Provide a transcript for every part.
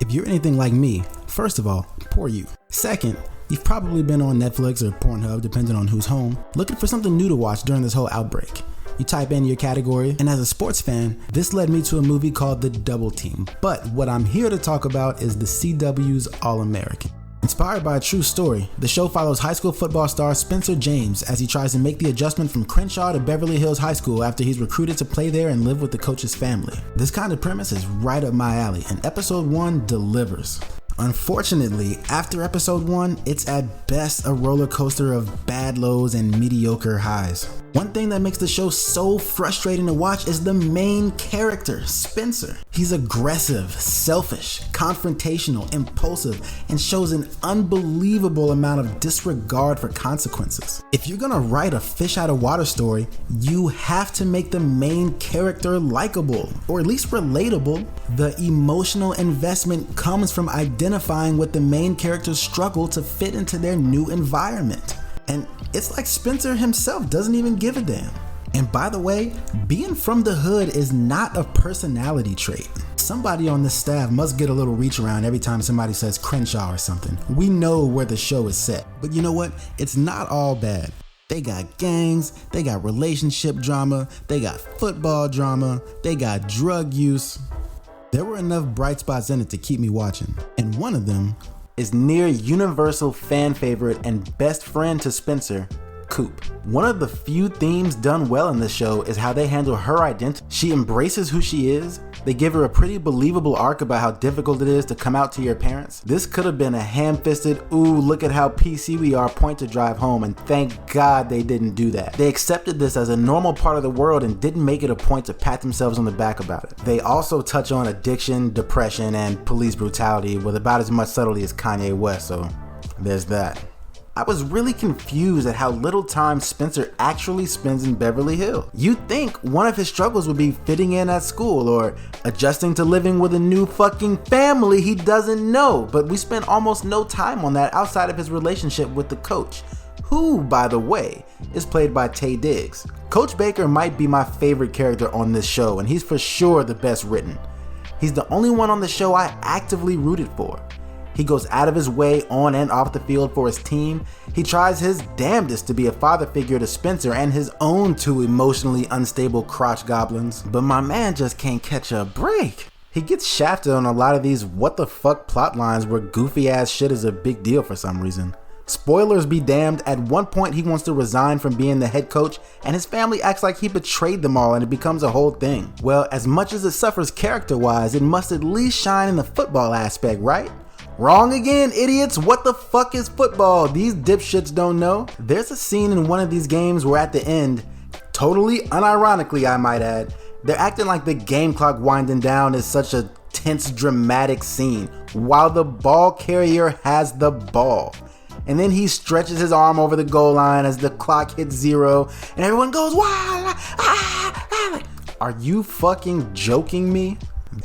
If you're anything like me, first of all, poor you. Second, you've probably been on Netflix or Pornhub, depending on who's home, looking for something new to watch during this whole outbreak. You type in your category, and as a sports fan, this led me to a movie called The Double Team. But what I'm here to talk about is the CW's All-American. Inspired by a true story, the show follows high school football star Spencer James as he tries to make the adjustment from Crenshaw to Beverly Hills High School after he's recruited to play there and live with the coach's family. This kind of premise is right up my alley, and episode 1 delivers. Unfortunately, after episode 1, it's at best a roller coaster of bad lows and mediocre highs. One thing that makes the show so frustrating to watch is the main character, Spencer. He's aggressive, selfish, confrontational, impulsive, and shows an unbelievable amount of disregard for consequences. If you're gonna write a fish out of water story, you have to make the main character likable, or at least relatable. The emotional investment comes from identifying with the main character's struggle to fit into their new environment. And it's like Spencer himself doesn't even give a damn. And by the way, being from the hood is not a personality trait. Somebody on this staff must get a little reach around every time somebody says Crenshaw or something. We know where the show is set. But you know what? It's not all bad. They got gangs, they got relationship drama, they got football drama, they got drug use. There were enough bright spots in it to keep me watching. And one of them is near universal fan favorite and best friend to Spencer, Coop. One of the few themes done well in this show is how they handle her identity. She embraces who she is. They give her a pretty believable arc about how difficult it is to come out to your parents. This could have been a ham-fisted, ooh, look at how PC we are point to drive home, and thank God they didn't do that. They accepted this as a normal part of the world and didn't make it a point to pat themselves on the back about it. They also touch on addiction, depression, and police brutality with about as much subtlety as Kanye West, so there's that. I was really confused at how little time Spencer actually spends in Beverly Hills. You'd think one of his struggles would be fitting in at school or adjusting to living with a new fucking family he doesn't know, but we spent almost no time on that outside of his relationship with the coach, who, by the way, is played by Taye Diggs. Coach Baker might be my favorite character on this show, and he's for sure the best written. He's the only one on the show I actively rooted for. He goes out of his way on and off the field for his team. He tries his damnedest to be a father figure to Spencer and his own two emotionally unstable crotch goblins, but my man just can't catch a break. He gets shafted on a lot of these what the fuck plot lines where goofy ass shit is a big deal for some reason. Spoilers be damned, at one point he wants to resign from being the head coach and his family acts like he betrayed them all and it becomes a whole thing. Well, as much as it suffers character-wise, it must at least shine in the football aspect, right? Wrong again, idiots. What the fuck is football? These dipshits don't know. There's a scene in one of these games where at the end, totally unironically I might add, they're acting like the game clock winding down is such a tense, dramatic scene while the ball carrier has the ball. And then he stretches his arm over the goal line as the clock hits 0 and everyone goes, wow, Are you fucking joking me?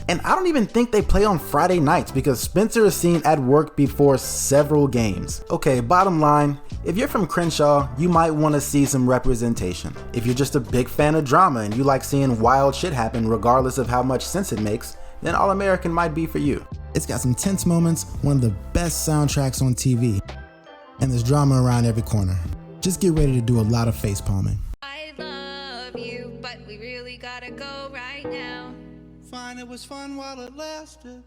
And I don't even think they play on Friday nights because Spencer is seen at work before several games. Okay, bottom line, if you're from Crenshaw, you might want to see some representation. If you're just a big fan of drama and you like seeing wild shit happen regardless of how much sense it makes, then All-American might be for you. It's got some tense moments, one of the best soundtracks on TV, and there's drama around every corner. Just get ready to do a lot of face palming. I love you, but we really gotta go right now. Fine, it was fun while it lasted.